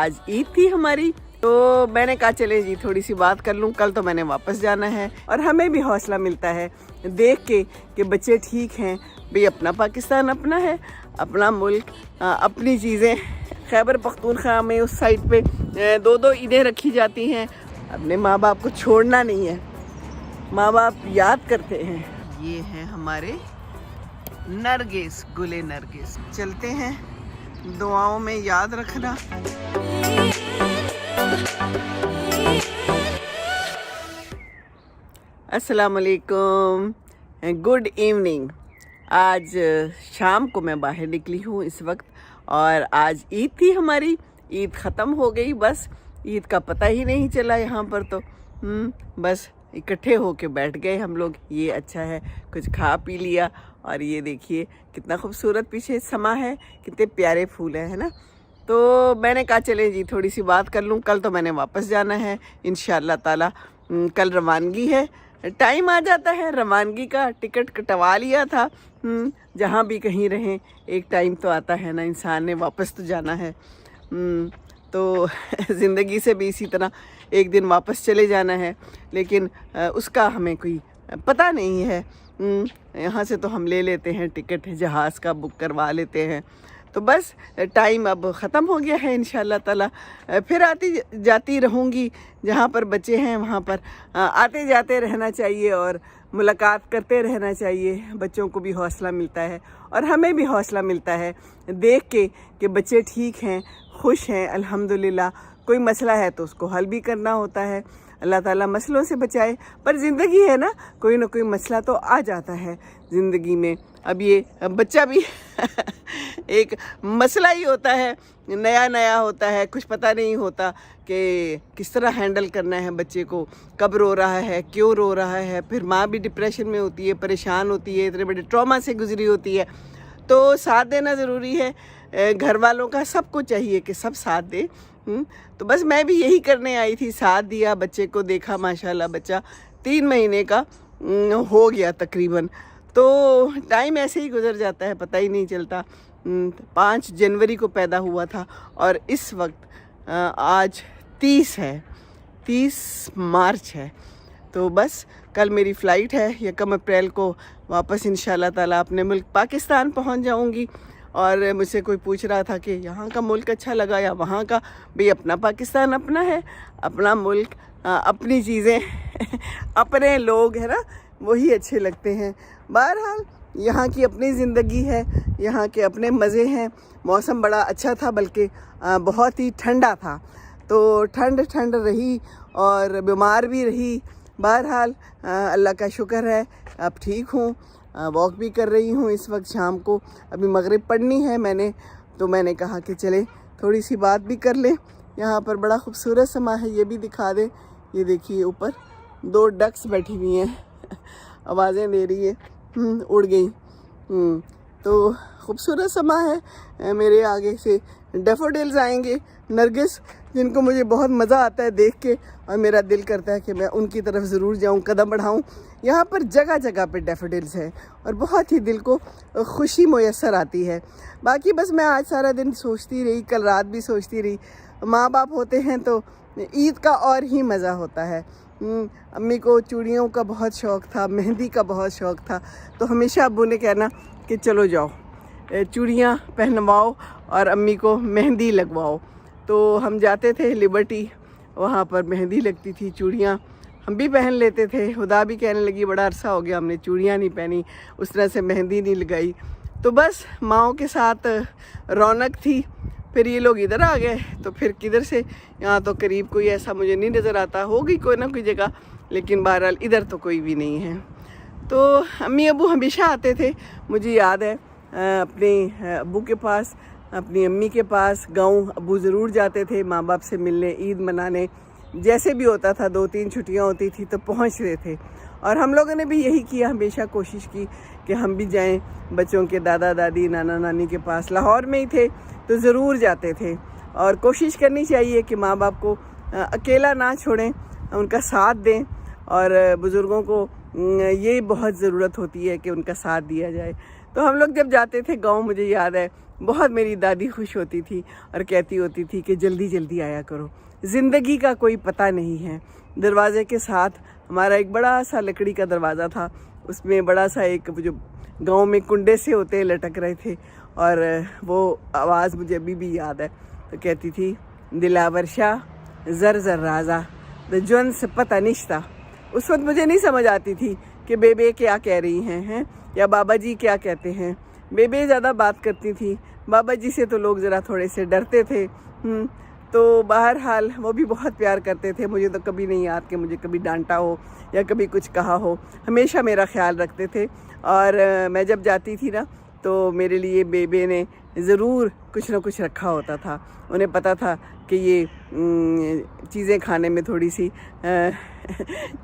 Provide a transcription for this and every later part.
आज ईद थी हमारी, तो मैंने कहा चले जी थोड़ी सी बात कर लूँ। कल तो मैंने वापस जाना है और हमें भी हौसला मिलता है देख के कि बच्चे ठीक हैं भाई। अपना पाकिस्तान अपना है, अपना मुल्क, अपनी चीज़ें। खैबर पख्तूनख्वा में उस साइड पे 2-2 ईदें रखी जाती हैं। अपने माँ बाप को छोड़ना नहीं है, माँ बाप याद करते हैं। ये हैं हमारे नरगिस, गुले नरगिस। चलते हैं, दुआओं में याद रखना। अस्सलाम वालेकुम, गुड इवनिंग। आज शाम को मैं बाहर निकली हूँ इस वक्त, और आज ईद थी हमारी। ईद ख़त्म हो गई, बस ईद का पता ही नहीं चला यहाँ पर। तो बस इकट्ठे होके बैठ गए हम लोग। ये अच्छा है, कुछ खा पी लिया। और ये देखिए कितना खूबसूरत पीछे समा है, कितने प्यारे फूल हैं, है ना। तो मैंने कहा चले जी थोड़ी सी बात कर लूँ। कल तो मैंने वापस जाना है इंशाअल्लाह ताला। कल रवानगी है, टाइम आ जाता है रवानगी का। टिकट कटवा लिया था। जहाँ भी कहीं रहें एक टाइम तो आता है ना, इंसान ने वापस तो जाना है। तो ज़िंदगी से भी इसी तरह एक दिन वापस चले जाना है, लेकिन उसका हमें कोई पता नहीं है। यहाँ से तो हम ले लेते हैं टिकट, जहाज़ का बुक करवा लेते हैं। तो बस टाइम अब ख़त्म हो गया है इंशाअल्लाह ताला। फिर आती जाती रहूँगी, जहाँ पर बच्चे हैं वहाँ पर आते जाते रहना चाहिए और मुलाकात करते रहना चाहिए। बच्चों को भी हौसला मिलता है और हमें भी हौसला मिलता है देख के कि बच्चे ठीक हैं, खुश हैं, अल्हम्दुलिल्लाह। कोई मसला है तो उसको हल भी करना होता है। अल्लाह ताला मसलों से बचाए, पर ज़िंदगी है ना, कोई ना कोई मसला तो आ जाता है ज़िंदगी में। अब ये बच्चा भी एक मसला ही होता है, नया नया होता है, कुछ पता नहीं होता कि किस तरह हैंडल करना है बच्चे को, कब रो रहा है, क्यों रो रहा है। फिर माँ भी डिप्रेशन में होती है, परेशान होती है, इतने बड़े ट्रॉमा से गुजरी होती है। तो साथ देना ज़रूरी है, घर वालों का सबको चाहिए कि सब साथ दे। तो बस मैं भी यही करने आई थी, साथ दिया, बच्चे को देखा। माशाल्लाह बच्चा 3 महीने का हो गया तकरीबन। तो टाइम ऐसे ही गुजर जाता है, पता ही नहीं चलता। 5 जनवरी को पैदा हुआ था और इस वक्त आज 30 मार्च है। तो बस कल मेरी फ़्लाइट है, 1 अप्रैल को वापस इंशाल्लाह ताला अपने मुल्क पाकिस्तान पहुंच जाऊंगी। और मुझसे कोई पूछ रहा था कि यहाँ का मुल्क अच्छा लगा या वहाँ का। भाई अपना पाकिस्तान अपना है, अपना मुल्क, अपनी चीज़ें अपने लोग, है ना, वही अच्छे लगते हैं। बहरहाल यहाँ की अपनी ज़िंदगी है, यहाँ के अपने मज़े हैं। मौसम बड़ा अच्छा था, बल्कि बहुत ही ठंडा था। तो ठंड रही और बीमार भी रही। बहरहाल अल्लाह का शुक्र है अब ठीक हूँ। वॉक भी कर रही हूँ इस वक्त शाम को। अभी मगरिब पढ़नी है मैंने, तो मैंने कहा कि चले थोड़ी सी बात भी कर लें। यहाँ पर बड़ा खूबसूरत समा है, ये भी दिखा दें। ये देखिए ऊपर 2 डक्स बैठी हुई हैं आवाज़ें दे रही है, उड़ गई। तो खूबसूरत समा है। मेरे आगे से डैफोडिल्स आएंगे, नरगिस, जिनको मुझे बहुत मज़ा आता है देख के, और मेरा दिल करता है कि मैं उनकी तरफ ज़रूर जाऊं, कदम बढ़ाऊं। यहाँ पर जगह जगह पे डैफोडिल्स हैं और बहुत ही दिल को खुशी मुयस्सर आती है। बाकी बस मैं आज सारा दिन सोचती रही, कल रात भी सोचती रही। माँ बाप होते हैं तो ईद का और ही मज़ा होता है। अम्मी को चूड़ियों का बहुत शौक़ था, मेहंदी का बहुत शौक़ था। तो हमेशा अब्बू ने कहना कि चलो जाओ चूड़ियाँ पहनवाओ और अम्मी को मेहंदी लगवाओ। तो हम जाते थे लिबर्टी, वहाँ पर मेहंदी लगती थी, चूड़ियाँ हम भी पहन लेते थे। खुदा भी कहने लगी बड़ा अरसा हो गया हमने चूड़ियाँ नहीं पहनी, उस तरह से मेहंदी नहीं लगाई। तो बस माँओं के साथ रौनक थी। फिर ये लोग इधर आ गए, तो फिर किधर से, यहाँ तो करीब कोई ऐसा मुझे नहीं नज़र आता, होगी कोई ना कोई जगह, लेकिन बहरहाल इधर तो कोई भी नहीं है। तो अम्मी अब्बू हमेशा आते थे, मुझे याद है अपने अब्बू के पास, अपनी अम्मी के पास गाँव अब्बू ज़रूर जाते थे माँ बाप से मिलने, ईद मनाने। जैसे भी होता था 2-3 छुट्टियाँ होती थी तो पहुँचते थे। और हम लोगों ने भी यही किया, हमेशा कोशिश की कि हम भी जाएं बच्चों के दादा दादी नाना नानी के पास। लाहौर में ही थे तो ज़रूर जाते थे। और कोशिश करनी चाहिए कि माँ बाप को अकेला ना छोड़ें, उनका साथ दें। और बुज़ुर्गों को ये बहुत ज़रूरत होती है कि उनका साथ दिया जाए। तो हम लोग जब जाते थे गांव, मुझे याद है बहुत मेरी दादी खुश होती थी और कहती होती थी कि जल्दी जल्दी आया करो, ज़िंदगी का कोई पता नहीं है। दरवाजे के साथ हमारा एक बड़ा सा लकड़ी का दरवाज़ा था, उसमें बड़ा सा एक जो गांव में कुंडे से होते लटक रहे थे, और वो आवाज़ मुझे अभी भी याद है। तो कहती थी, दिलावर शाह ज़र ज़र राजा द जुन से पता निश्ता। उस वक्त मुझे नहीं समझ आती थी कि बेबे क्या कह रही हैं या बाबा जी क्या कहते हैं। बेबे ज़्यादा बात करती थी, बाबा जी से तो लोग ज़रा थोड़े से डरते थे। तो बहरहाल वो भी बहुत प्यार करते थे। मुझे तो कभी नहीं याद कि मुझे कभी डांटा हो या कभी कुछ कहा हो, हमेशा मेरा ख्याल रखते थे। और मैं जब जाती थी ना तो मेरे लिए बेबे ने ज़रूर कुछ ना कुछ रखा होता था। उन्हें पता था कि ये चीज़ें खाने में थोड़ी सी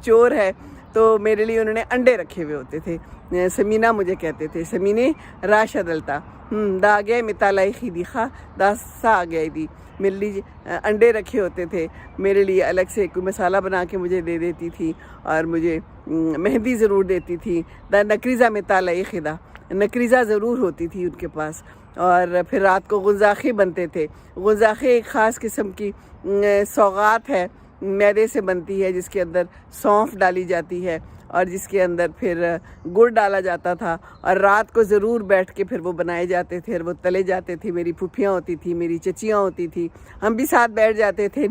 चोर है, तो मेरे लिए उन्होंने अंडे रखे हुए होते थे। समीना मुझे कहते थे, समीने राशा दलता दा गया मितालाई खी खा दा सा आ गया दी। मेरे लिए अंडे रखे होते थे, मेरे लिए अलग से कोई मसाला बना के मुझे दे देती थी, और मुझे मेहंदी ज़रूर देती थी। दा नकरीज़ा मितालाई खिदा, नकरीज़ा ज़रूर होती थी उनके पास। और फिर रात को गुज़ाख़े बनते थे। गुज़ाख़े एक ख़ास किस्म की सौगात है, मैदे से बनती है, जिसके अंदर सौंफ डाली जाती है और जिसके अंदर फिर गुड़ डाला जाता था, और रात को ज़रूर बैठ के फिर वो बनाए जाते थे और वो तले जाते थे। मेरी फूफियाँ होती थी, मेरी चचियाँ होती थी, हम भी साथ बैठ जाते थे।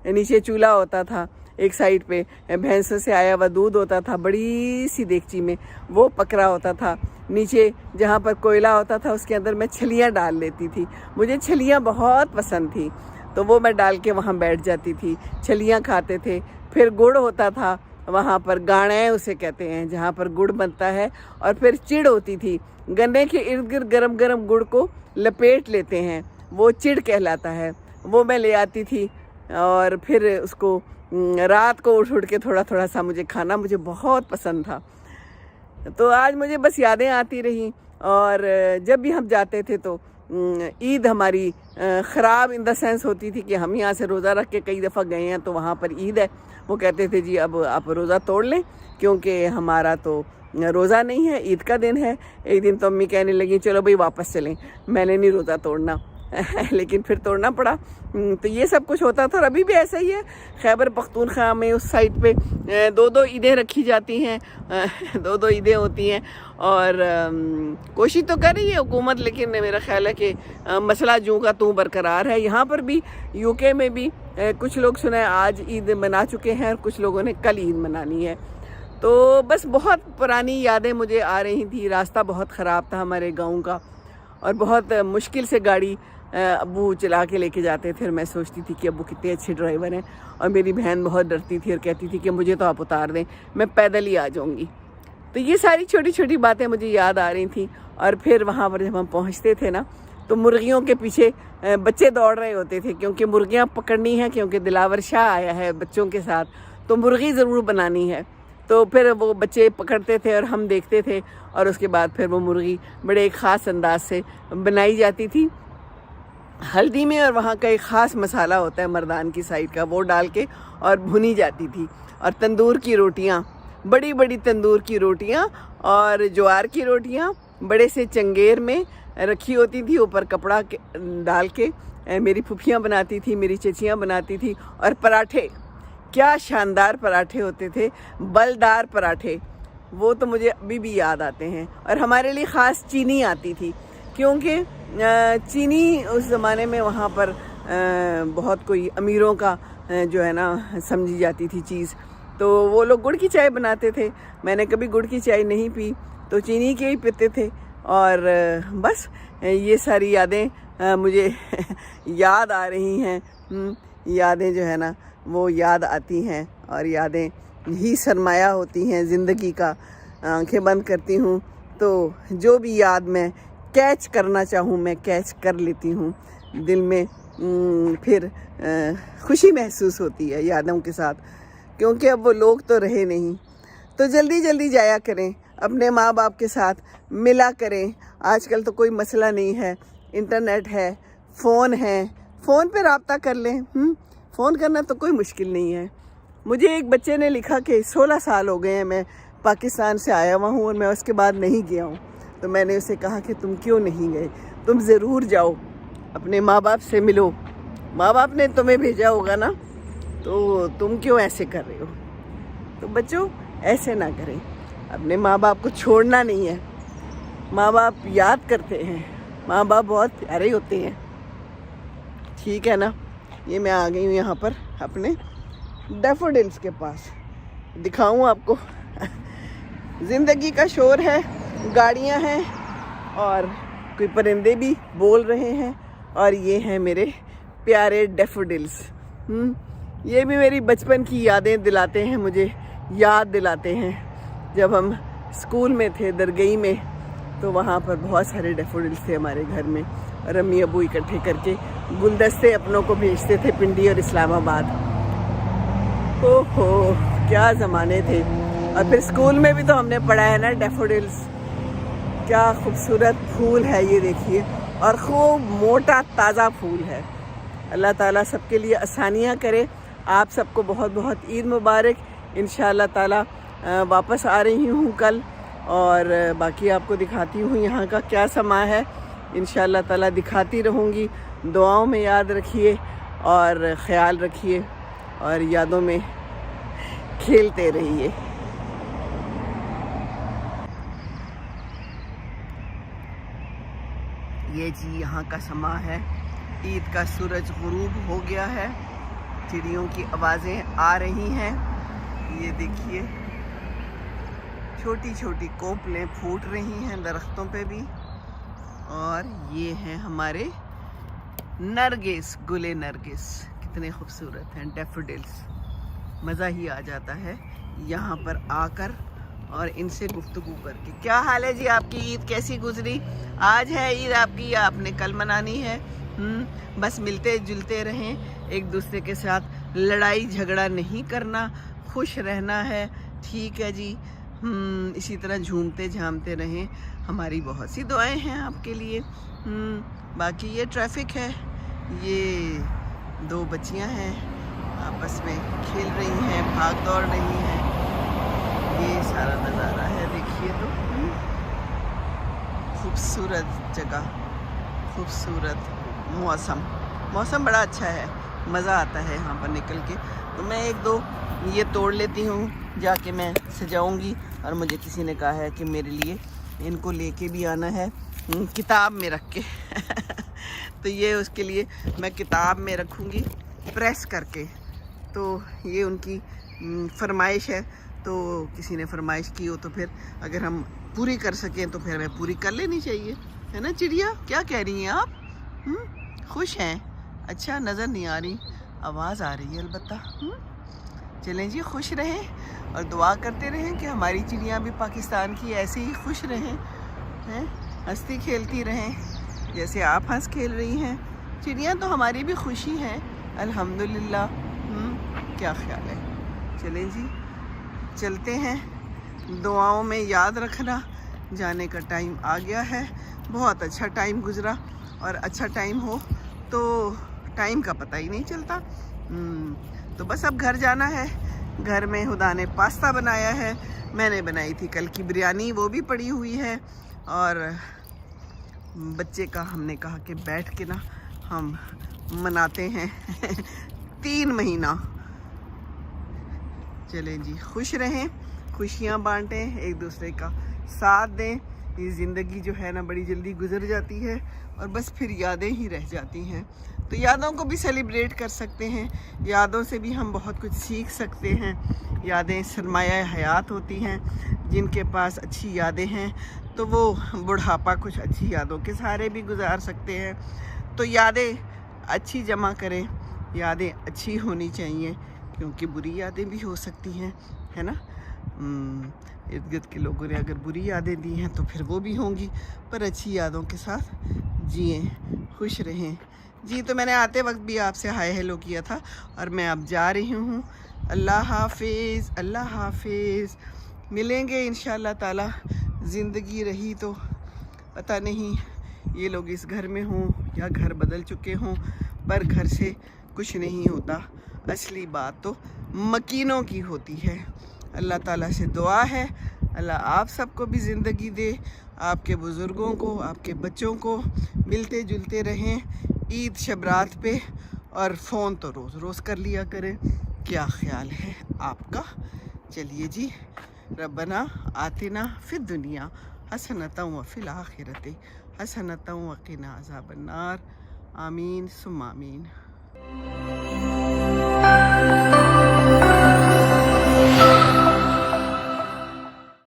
नीचे चूल्हा होता था, एक साइड पे भैंसों से आया हुआ दूध होता था, बड़ी सी देगची में वो पकड़ा होता था। नीचे जहाँ पर कोयला होता था उसके अंदर मैं छलियाँ डाल लेती थी, मुझे छलियाँ बहुत पसंद थी, तो वो मैं डाल के वहाँ बैठ जाती थी, छलियाँ खाते थे। फिर गुड़ होता था वहाँ पर, गाणे उसे कहते हैं, जहाँ पर गुड़ बनता है। और फिर चिड़ होती थी, गन्ने के इर्द गिर्द गरम गरम गुड़ को लपेट लेते हैं, वो चिड़ कहलाता है। वो मैं ले आती थी और फिर उसको रात को उठ के थोड़ा थोड़ा सा मुझे खाना मुझे बहुत पसंद था। तो आज मुझे बस यादें आती रहीं। और जब भी हम जाते थे तो ईद हमारी ख़राब इन द सेंस होती थी कि हम यहाँ से रोज़ा रख के कई दफ़ा गए हैं, तो वहाँ पर ईद है, वो कहते थे जी अब आप रोज़ा तोड़ लें, क्योंकि हमारा तो रोज़ा नहीं है, ईद का दिन है। एक दिन तो अम्मी कहने लगी चलो भाई वापस चलें, मैंने नहीं रोज़ा तोड़ना लेकिन फिर तोड़ना पड़ा। तो ये सब कुछ होता था, और अभी भी ऐसा ही है। खैबर पख्तूनख्वा में उस साइड पे दो ईदें रखी जाती हैं, दो ईदें होती हैं, और कोशिश तो कर रही है हुकूमत, लेकिन मेरा ख्याल है कि मसला जूं का तूं बरकरार है। यहाँ पर भी यूके में भी कुछ लोग सुना है आज ईद मना चुके हैं और कुछ लोगों ने कल ईद मनानी है। तो बस बहुत पुरानी यादें मुझे आ रही थी। रास्ता बहुत ख़राब था हमारे गाँव का, और बहुत मुश्किल से गाड़ी अब्बू चला के लेके जाते थे, और मैं सोचती थी कि अब्बू कितने अच्छे ड्राइवर हैं। और मेरी बहन बहुत डरती थी और कहती थी कि मुझे तो आप उतार दें, मैं पैदल ही आ जाऊंगी। तो ये सारी छोटी छोटी बातें मुझे याद आ रही थी। और फिर वहाँ पर जब हम पहुँचते थे ना, तो मुर्गियों के पीछे बच्चे दौड़ रहे होते थे, क्योंकि मुर्गियाँ पकड़नी है, क्योंकि दिलावर शाह आया है बच्चों के साथ, तो मुर्गी ज़रूर बनानी है। तो फिर वो बच्चे पकड़ते थे और हम देखते थे, और उसके बाद फिर वो मुर्गी बड़े एक ख़ास अंदाज से बनाई जाती थी हल्दी में, और वहाँ का एक ख़ास मसाला होता है मर्दान की साइड का, वो डाल के और भुनी जाती थी। और तंदूर की रोटियाँ, बड़ी बड़ी तंदूर की रोटियाँ और ज्वार की रोटियाँ बड़े से चंगेर में रखी होती थी, ऊपर कपड़ा डाल के मेरी फूफियाँ बनाती थी, मेरी चचियाँ बनाती थी। और पराठे, क्या शानदार पराठे होते थे, बलदार पराठे, वो तो मुझे अभी भी याद आते हैं। और हमारे लिए ख़ास चीनी आती थी, क्योंकि चीनी उस ज़माने में वहाँ पर बहुत कोई अमीरों का जो है ना समझी जाती थी चीज़। तो वो लोग गुड़ की चाय बनाते थे, मैंने कभी गुड़ की चाय नहीं पी, तो चीनी के ही पीते थे। और बस ये सारी यादें मुझे याद आ रही हैं। यादें जो है ना वो याद आती हैं, और यादें ही सरमाया होती हैं ज़िंदगी का। आंखें बंद करती हूँ तो जो भी याद मैं कैच करना चाहूँ मैं कैच कर लेती हूँ। दिल में फिर खुशी महसूस होती है यादों के साथ, क्योंकि अब वो लोग तो रहे नहीं। तो जल्दी जल्दी जाया करें, अपने माँ बाप के साथ मिला करें। आजकल तो कोई मसला नहीं है, इंटरनेट है, फ़ोन है, फ़ोन पे रब्ता कर लें। फ़ोन करना तो कोई मुश्किल नहीं है। मुझे एक बच्चे ने लिखा कि 16 साल हो गए हैं मैं पाकिस्तान से आया हुआ हूँ और मैं उसके बाद नहीं गया हूँ। तो मैंने उसे कहा कि तुम क्यों नहीं गए? तुम ज़रूर जाओ, अपने माँ बाप से मिलो। माँ बाप ने तुम्हें भेजा होगा ना, तो तुम क्यों ऐसे कर रहे हो? तो बच्चों ऐसे ना करें, अपने माँ बाप को छोड़ना नहीं है। माँ बाप याद करते हैं, माँ बाप बहुत प्यारे होते हैं, ठीक है ना। ये मैं आ गई हूँ यहाँ पर अपने डैफोडिल्स के पास, दिखाऊँ आपको। ज़िंदगी का शोर है, गाड़ियाँ हैं और कोई परिंदे भी बोल रहे हैं, और ये हैं मेरे प्यारे डैफोडिल्स। ये भी मेरी बचपन की यादें दिलाते हैं, मुझे याद दिलाते हैं जब हम स्कूल में थे दरगई में, तो वहाँ पर बहुत सारे डैफोडिल्स थे हमारे घर में, और अम्मी अबू इकट्ठे करके गुलदस्ते अपनों को भेजते थे पिंडी और इस्लामाबाद। ओहो क्या ज़माने थे। और फिर स्कूल में भी तो हमने पढ़ा है ना डैफोडिल्स, क्या खूबसूरत फूल है ये देखिए, और खूब मोटा ताज़ा फूल है। अल्लाह ताला सबके लिए आसानियाँ करे। आप सबको बहुत बहुत ईद मुबारक। इंशाअल्लाह ताला वापस आ रही हूँ कल, और बाकी आपको दिखाती हूँ यहाँ का क्या समा है। इंशाअल्लाह ताला दिखाती रहूँगी। दुआओं में याद रखिए और ख़याल रखिए और यादों में खेलते रहिए। ये जी यहाँ का समा है। ईद का सूरज गुरूब हो गया है, चिड़ियों की आवाज़ें आ रही हैं। ये देखिए छोटी छोटी कोपलें फूट रही हैं दरख्तों पे भी। और ये हैं हमारे नरगिस, गुले नरगिस, कितने खूबसूरत हैं डैफोडिल्स। मज़ा ही आ जाता है यहाँ पर आकर और इनसे गुफ्तगू करके। क्या हाल है जी, आपकी ईद कैसी गुजरी? आज है ईद आपकी या आपने कल मनानी है? बस मिलते जुलते रहें, एक दूसरे के साथ लड़ाई झगड़ा नहीं करना, खुश रहना है, ठीक है जी। इसी तरह झूमते झामते रहें। हमारी बहुत सी दुआएं हैं आपके लिए। बाकी ये ट्रैफिक है, ये दो बच्चियां हैं आपस में खेल रही हैं, भाग दौड़ रही हैं। ये सारा नज़ारा है देखिए तो, खूबसूरत जगह, खूबसूरत मौसम बड़ा अच्छा है, मज़ा आता है यहाँ पर निकल के। तो मैं एक दो ये तोड़ लेती हूँ, जाके मैं सजाऊंगी। और मुझे किसी ने कहा है कि मेरे लिए इनको लेके भी आना है किताब में रख के तो ये उसके लिए मैं किताब में रखूँगी प्रेस करके। तो ये उनकी फरमाइश है, तो किसी ने फरमाइश की हो तो फिर अगर हम पूरी कर सकें तो फिर हमें पूरी कर लेनी चाहिए, है ना। चिड़िया क्या कह रही हैं आप? खुश हैं? अच्छा नज़र नहीं आ रही, आवाज़ आ रही है अलबत्ता। चलें जी, खुश रहें और दुआ करते रहें कि हमारी चिड़ियाँ भी पाकिस्तान की ऐसे ही खुश रहें, हैं, हंसती खेलती रहें जैसे आप हंस खेल रही हैं। चिड़ियाँ तो हमारी भी खुशी हैं अल्हम्दुलिल्लाह। क्या ख्याल है? चलें जी, चलते हैं। दुआओं में याद रखना, जाने का टाइम आ गया है। बहुत अच्छा टाइम गुज़रा, और अच्छा टाइम हो तो टाइम का पता ही नहीं चलता। तो बस अब घर जाना है। घर में खुदा ने पास्ता बनाया है, मैंने बनाई थी कल की बिरयानी, वो भी पड़ी हुई है। और बच्चे का हमने कहा कि बैठ के ना हम मनाते हैं 3 महीना। चलें जी, खुश रहें, खुशियाँ बांटें, एक दूसरे का साथ दें। ये ज़िंदगी जो है ना बड़ी जल्दी गुजर जाती है और बस फिर यादें ही रह जाती हैं। तो यादों को भी सेलिब्रेट कर सकते हैं, यादों से भी हम बहुत कुछ सीख सकते हैं। यादें सरमाया हयात होती हैं। जिनके पास अच्छी यादें हैं तो वो बुढ़ापा कुछ अच्छी यादों के सहारे भी गुजार सकते हैं। तो यादें अच्छी जमा करें, यादें अच्छी होनी चाहिए, क्योंकि बुरी यादें भी हो सकती हैं, है ना। इर्द गिर्द के लोगों ने अगर बुरी यादें दी हैं तो फिर वो भी होंगी, पर अच्छी यादों के साथ जिएं, खुश रहें जी। तो मैंने आते वक्त भी आपसे हाय हेलो किया था और मैं अब जा रही हूँ। अल्लाह हाफिज़, अल्लाह हाफिज़। मिलेंगे इंशाअल्लाह ताला। ज़िंदगी रही तो पता नहीं ये लोग इस घर में हों या घर बदल चुके हों, पर घर से कुछ नहीं होता। असली बात तो मकीनों की होती है। अल्लाह ताला से दुआ है अल्लाह आप सबको भी ज़िंदगी दे, आपके बुज़ुर्गों को, आपके बच्चों को मिलते जुलते रहें ईद शब रात पे। और फ़ोन तो रोज़ रोज़ कर लिया करें। क्या ख्याल है आपका? चलिए जी, रब्बना आतिना फिद दुनिया हसनतम व फिल आखिरति हसनतम व क़िना अज़ाबन्नार। आमीन सुम्मा आमीन।